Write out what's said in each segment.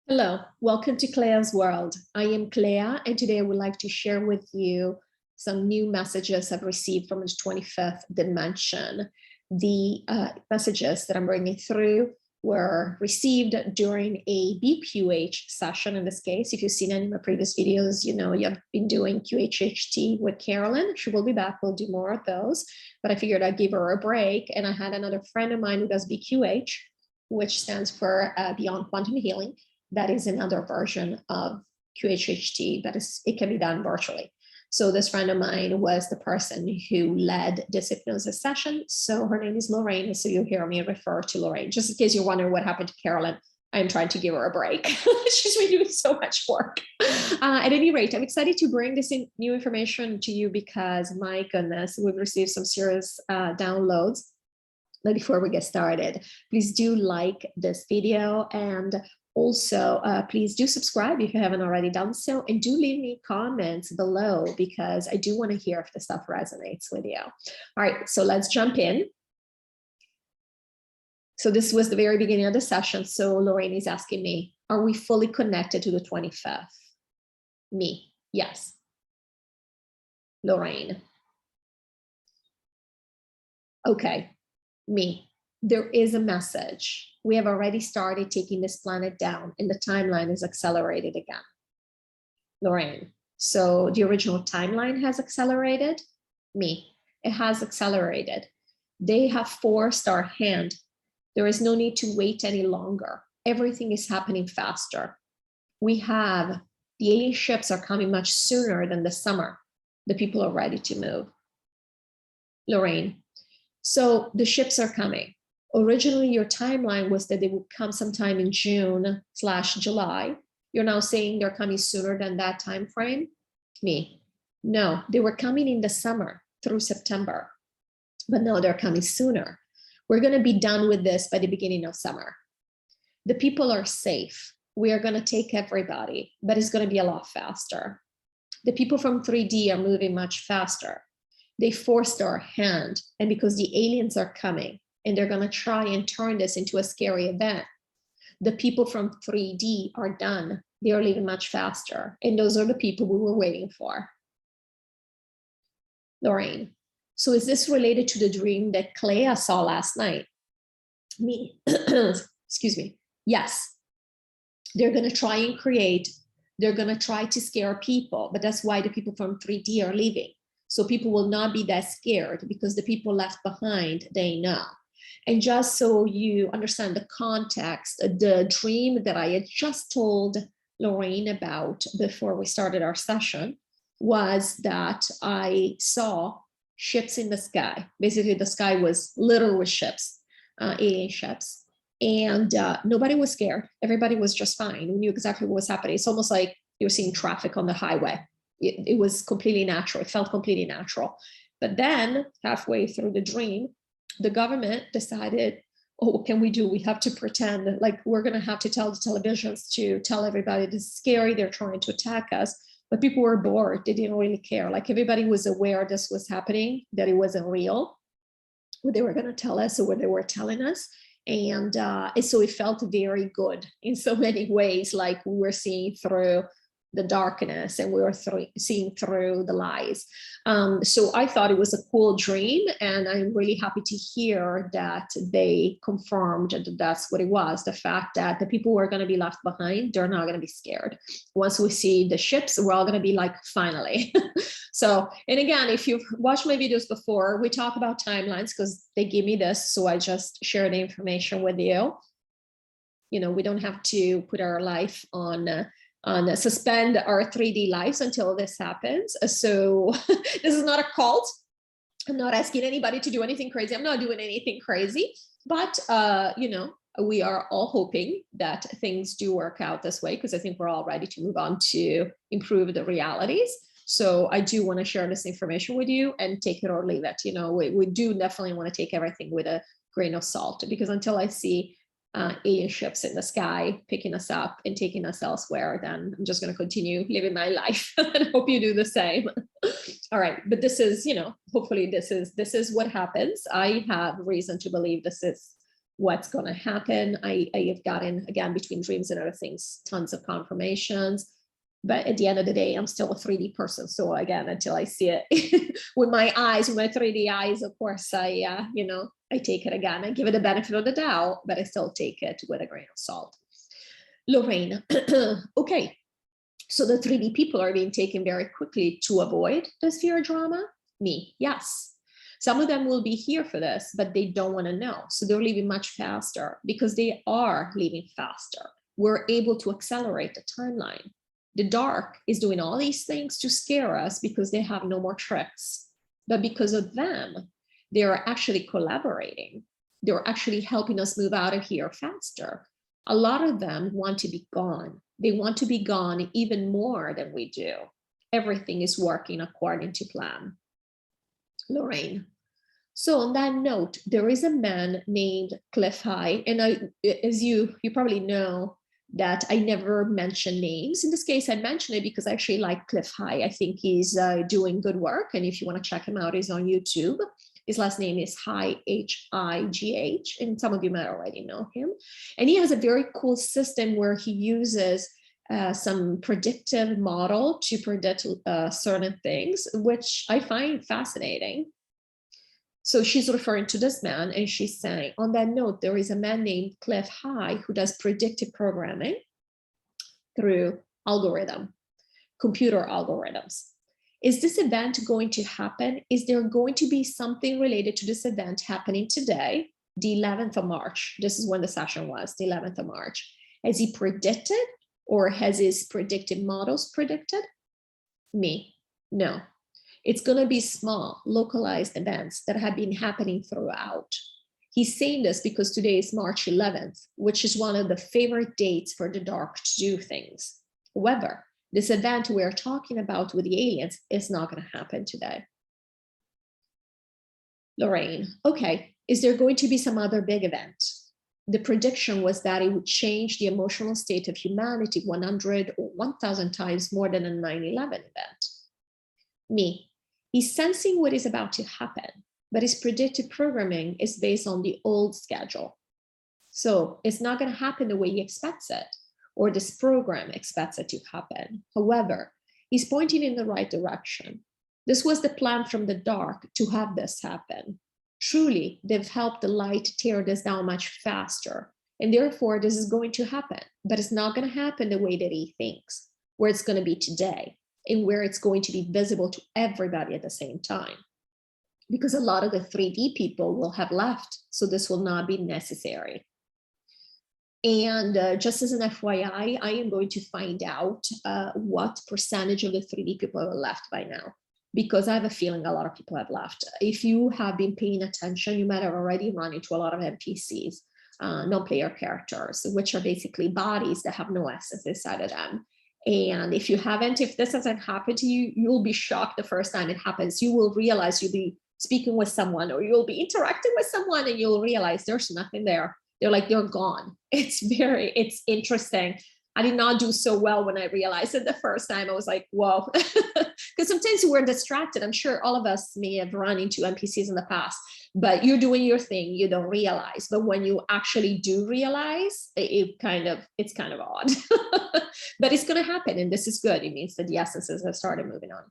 Hello, welcome to CLEA'S World. I am Clea, and today I would like to share with you some new messages I've received from the 25th dimension. The messages that I'm bringing through were received during a BQH session. In this case, if you've seen any of my previous videos, you know I've been doing qhht with Carolyn. She will be back. We'll do more of those, but I figured I'd give her a break. And I had another friend of mine who does BQH, which stands for Beyond Quantum Healing. That is another version of qhht it can be done virtually. So this friend of mine was the person who led this hypnosis session. So her name is Lorraine. So you'll hear me refer to Lorraine. Just in case you're wondering what happened to Carolyn, I'm trying to give her a break. She's been doing so much work. At any rate, I'm excited to bring this new information to you because, my goodness, we've received some serious downloads. But before we get started, please do like this video, and also please do subscribe if you haven't already done so, and do leave me comments below because I do want to hear if the stuff resonates with you. All right, so let's jump in. So this was the very beginning of the session. So Lorraine is asking me, are we fully connected to the 25th? Me, yes. Lorraine. Okay. Me, there is a message. We have already started taking this planet down, and the timeline is accelerated again. Lorraine, so the original timeline has accelerated? Me, it has accelerated. They have forced our hand. There is no need to wait any longer. Everything is happening faster. The alien ships are coming much sooner than the summer. The people are ready to move. Lorraine, so the ships are coming. Originally, your timeline was that they would come sometime in June/July. You're now saying they're coming sooner than that time frame? Me, no, they were coming in the summer through September, but now they're coming sooner. We're going to be done with this by the beginning of summer. The people are safe. We are going to take everybody, but it's going to be a lot faster. The people from 3D are moving much faster. They forced our hand, and because the aliens are coming and they're going to try and turn this into a scary event, the people from 3D are done. They are leaving much faster, and those are the people we were waiting for. Lorraine, so is this related to the dream that Clea saw last night? Me, excuse me. Yes, they're going to try and they're going to try to scare people, but that's why the people from 3D are leaving. So people will not be that scared because the people left behind, they know. And just so you understand the context, the dream that I had just told Lorraine about before we started our session was that I saw ships in the sky. Basically, the sky was littered with ships, alien ships. And nobody was scared. Everybody was just fine. We knew exactly what was happening. It's almost like you're seeing traffic on the highway. It was completely natural. It felt completely natural. But then halfway through the dream, the government decided, oh, what can we do? We have to pretend like we're going to have to tell the televisions to tell everybody this is scary. They're trying to attack us. But people were bored. They didn't really care. Like everybody was aware this was happening, that it wasn't real, what they were going to tell us or what they were telling us. And so it felt very good in so many ways, like we were seeing through the darkness and we were seeing through the lies. So I thought it was a cool dream, and I'm really happy to hear that they confirmed that that's what it was. The fact that the people who are going to be left behind, they're not going to be scared. Once we see the ships, we're all going to be like, finally. So, and again, if you've watched my videos before, we talk about timelines because they give me this. So I just share the information with you. You know, we don't have to put our life on suspend our 3D lives until this happens. So this is not a cult. I'm not asking anybody to do anything crazy. I'm not doing anything crazy, but you know, we are all hoping that things do work out this way, because I think we're all ready to move on to improve the realities. So I do want to share this information with you and take it or leave it. You know, we do definitely want to take everything with a grain of salt, because until I see alien ships in the sky picking us up and taking us elsewhere, then I'm just going to continue living my life. And I hope you do the same. All right, but this is, you know, hopefully this is what happens. I have reason to believe this is what's going to happen. I have gotten, again, between dreams and other things, tons of confirmations. But at the end of the day, I'm still a 3D person. So again, until I see it with my eyes, with my 3D eyes, of course, I take it again. I give it a benefit of the doubt, but I still take it with a grain of salt. Lorraine, okay. So the 3D people are being taken very quickly to avoid the sphere drama? Me, yes. Some of them will be here for this, but they don't want to know. So they're leaving much faster because they are leaving faster. We're able to accelerate the timeline. The dark is doing all these things to scare us because they have no more tricks. But because of them, they are actually collaborating. They're actually helping us move out of here faster. A lot of them want to be gone. They want to be gone even more than we do. Everything is working according to plan. Lorraine. So on that note, there is a man named qhht, and as you probably know, that I never mention names. In this case, I mention it because I actually like qhht. I think he's doing good work. And if you want to check him out, he's on YouTube. His last name is qhht, and some of you might already know him. And he has a very cool system where he uses some predictive model to predict certain things, which I find fascinating. So she's referring to this man, and she's saying, on that note, there is a man named qhht who does predictive programming through computer algorithms. Is this event going to happen? Is there going to be something related to this event happening today, the 11th of March? This is when the session was, the 11th of March. Has he predicted, or has his predictive models predicted? Me, no. It's going to be small, localized events that have been happening throughout. He's saying this because today is March 11th, which is one of the favorite dates for the dark to do things. However, this event we're talking about with the aliens is not going to happen today. Lorraine, okay, is there going to be some other big event? The prediction was that it would change the emotional state of humanity 100 or 1,000 times more than a 9/11 event. Me. He's sensing what is about to happen, but his predictive programming is based on the old schedule. So it's not going to happen the way he expects it, or this program expects it to happen. However, he's pointing in the right direction. This was the plan from the dark to have this happen. Truly, they've helped the light tear this down much faster, and therefore this is going to happen, but it's not going to happen the way that he thinks, where it's going to be today, and where it's going to be visible to everybody at the same time. Because a lot of the 3D people will have left, so this will not be necessary. And just as an FYI, I am going to find out what percentage of the 3D people are left by now, because I have a feeling a lot of people have left. If you have been paying attention, you might have already run into a lot of NPCs, non-player characters, which are basically bodies that have no essence inside of them. And if you haven't, if this hasn't happened to you, you'll be shocked the first time it happens. You will realize you'll be speaking with someone, or you'll be interacting with someone, and you'll realize there's nothing there. They're gone. It's interesting. I did not do so well when I realized it the first time. I was like, whoa, because sometimes we're distracted. I'm sure all of us may have run into NPCs in the past, but you're doing your thing, you don't realize. But when you actually do realize, it's kind of odd. But it's going to happen, and this is good. It means that the essences have started moving on.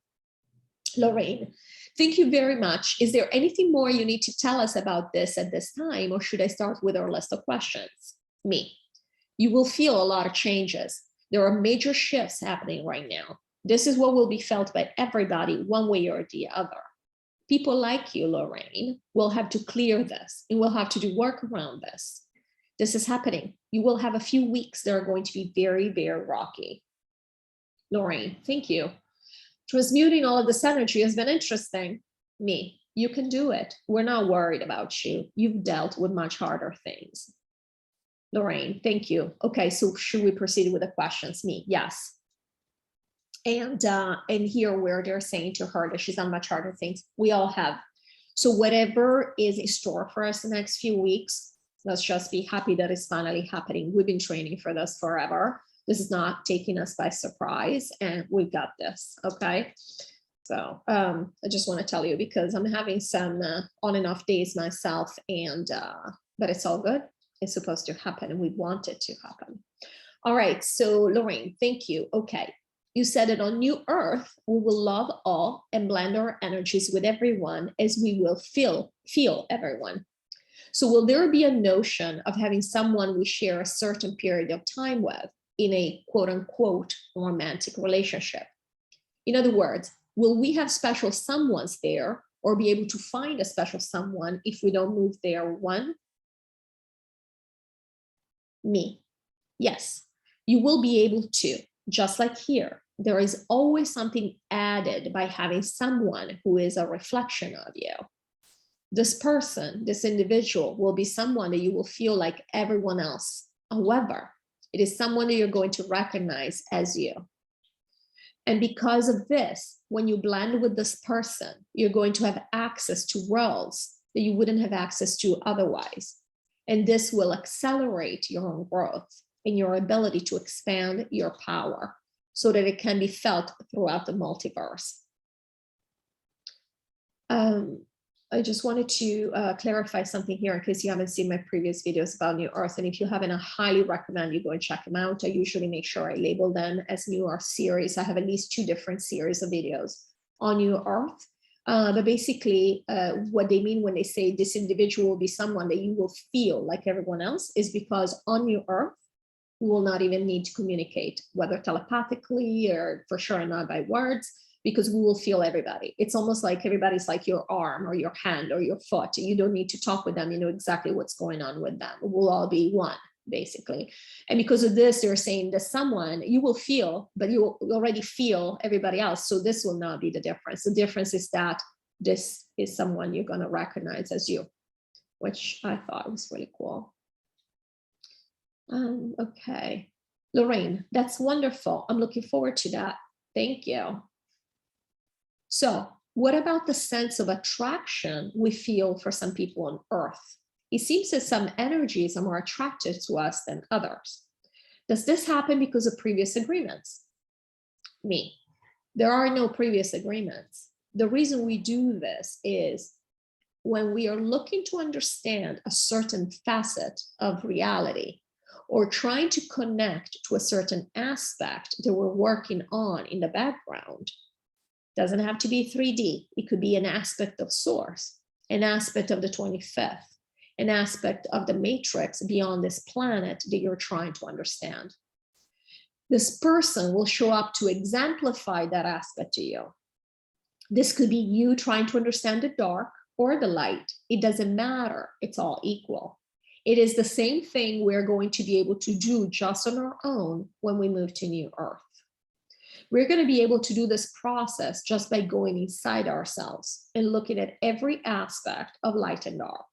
Lorraine, thank you very much. Is there anything more you need to tell us about this at this time, or should I start with our list of questions? Me. You will feel a lot of changes. There are major shifts happening right now. This is what will be felt by everybody one way or the other. People like you, Lorraine, will have to clear this, and will have to do work around this. This is happening. You will have a few weeks that are going to be very, very rocky. Lorraine, thank you. Transmuting all of this energy has been interesting. Me, you can do it. We're not worried about you. You've dealt with much harder things. Lorraine, thank you. Okay, so should we proceed with the questions? Me, yes. And here where they're saying to her that she's done much harder things, we all have. So whatever is in store for us the next few weeks, let's just be happy that it's finally happening. We've been training for this forever. This is not taking us by surprise, and we've got this, okay? So I just want to tell you, because I'm having some on and off days myself, and but it's all good. is supposed to happen and we want it to happen. All right, so Lorraine, thank you. Okay, you said that on New Earth, we will love all and blend our energies with everyone as we will feel everyone. So will there be a notion of having someone we share a certain period of time with in a quote unquote romantic relationship? In other words, will we have special someones there or be able to find a special someone if we don't move there? One, me. Yes, you will be able to, just like here. There is always something added by having someone who is a reflection of you. This person, this individual will be someone that you will feel like everyone else. However, it is someone that you're going to recognize as you. And because of this, when you blend with this person, you're going to have access to worlds that you wouldn't have access to otherwise. And this will accelerate your own growth and your ability to expand your power so that it can be felt throughout the multiverse. I just wanted to clarify something here in case you haven't seen my previous videos about New Earth. And if you haven't, I highly recommend you go and check them out. I usually make sure I label them as New Earth series. I have at least 2 different series of videos on New Earth. But basically, what they mean when they say this individual will be someone that you will feel like everyone else is because on New Earth, we will not even need to communicate, whether telepathically or for sure not by words, because we will feel everybody. It's almost like everybody's like your arm or your hand or your foot. You don't need to talk with them. You know exactly what's going on with them. We'll all be one, basically. And because of this, they're saying that someone you will feel, but you already feel everybody else. So this will not be the difference. The difference is that this is someone you're going to recognize as you, which I thought was really cool. Okay, Lorraine, that's wonderful. I'm looking forward to that. Thank you. So what about the sense of attraction we feel for some people on Earth? It seems that some energies are more attracted to us than others. Does this happen because of previous agreements? Me. There are no previous agreements. The reason we do this is when we are looking to understand a certain facet of reality or trying to connect to a certain aspect that we're working on in the background. Doesn't have to be 3D. It could be an aspect of source, an aspect of the 25th, an aspect of the matrix beyond this planet that you're trying to understand. This person will show up to exemplify that aspect to you. This could be you trying to understand the dark or the light. It doesn't matter. It's all equal. It is the same thing we're going to be able to do just on our own when we move to New Earth. We're going to be able to do this process just by going inside ourselves and looking at every aspect of light and dark.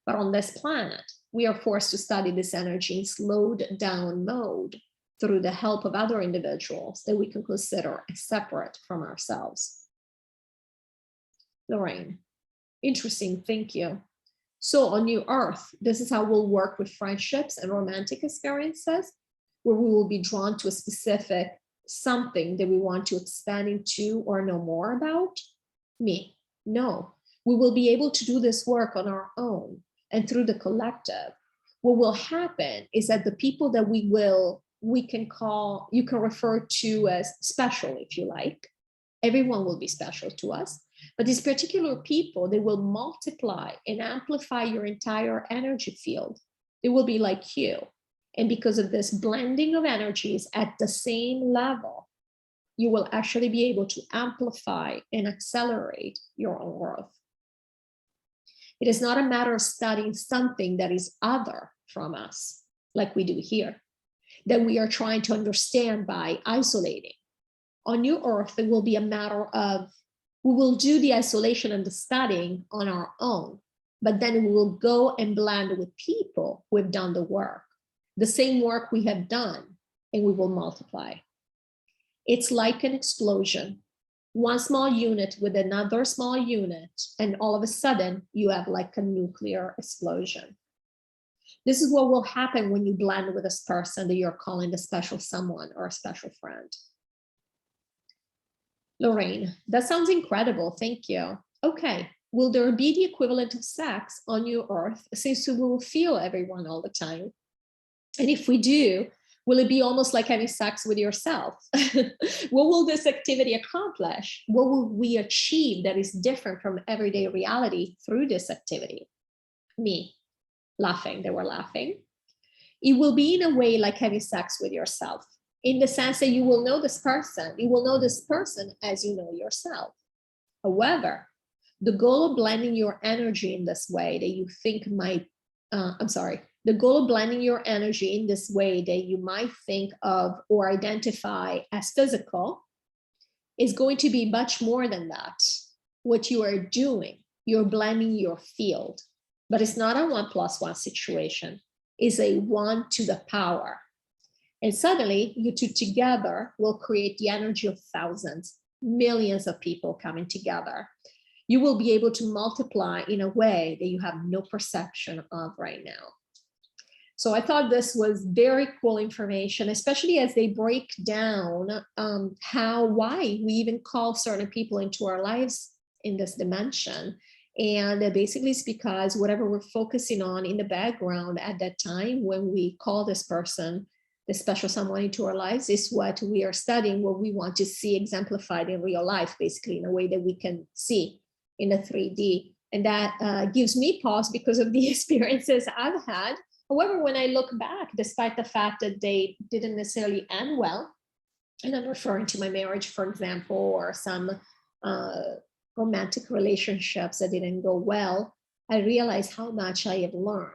But on this planet, we are forced to study this energy in slowed down mode through the help of other individuals that we can consider as separate from ourselves. Lorraine, interesting, thank you. So on New Earth, this is how we'll work with friendships and romantic experiences, where we will be drawn to a specific something that we want to expand into or know more about? Me, no. We will be able to do this work on our own and through the collective. What will happen is that the people that we can call, you can refer to as special if you like. Everyone will be special to us. But these particular people, they will multiply and amplify your entire energy field. They will be like you. And because of this blending of energies at the same level, you will actually be able to amplify and accelerate your own growth. It is not a matter of studying something that is other from us, like we do here, that we are trying to understand by isolating. On New Earth, it will be a matter of, we will do the isolation and the studying on our own, but then we will go and blend with people who have done the work, the same work we have done, and we will multiply. It's like an explosion. One small unit with another small unit, and all of a sudden you have like a nuclear explosion. This is what will happen when you blend with this person that you're calling a special someone or a special friend. Lorraine, that sounds incredible. Thank you. Okay, will there be the equivalent of sex on your earth, since we will feel everyone all the time? And if we do, will it be almost like having sex with yourself? What will this activity accomplish? What will we achieve that is different from everyday reality through this activity? Me, laughing, they were laughing. It will be in a way like having sex with yourself, in the sense that you will know this person, you will know this person as you know yourself. However, the goal of blending your energy in this way that you think might, the goal of blending your energy in this way that you might think of or identify as physical is going to be much more than that. What you are doing, you're blending your field, but it's not a 1+1 situation. It's a 1 to the power. And suddenly you two together will create the energy of thousands, millions of people coming together. You will be able to multiply in a way that you have no perception of right now. So I thought this was very cool information, especially as they break down why we even call certain people into our lives in this dimension. And basically it's because whatever we're focusing on in the background at that time when we call this person, the special someone into our lives, is what we are studying, what we want to see exemplified in real life, basically in a way that we can see in a 3D. And that gives me pause because of the experiences I've had. However, when I look back, despite the fact that they didn't necessarily end well, and I'm referring to my marriage, for example, or some romantic relationships that didn't go well, I realized how much I have learned.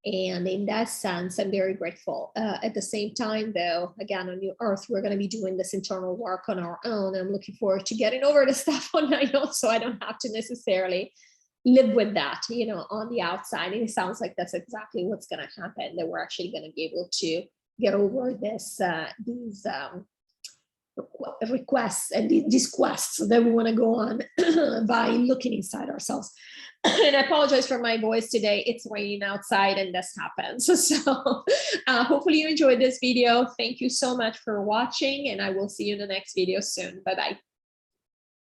And in that sense, I'm very grateful. At the same time, though, again, on New Earth, we're going to be doing this internal work on our own. I'm looking forward to getting over the stuff on my own, so I don't have to necessarily live with that, you know, on the outside. And it sounds like that's exactly what's going to happen, that we're actually going to be able to get over this, these requests and these quests that we want to go on by looking inside ourselves. And I apologize for my voice today. It's raining outside and this happens. So hopefully you enjoyed this video. Thank you so much for watching, and I will see you in the next video soon. Bye-bye.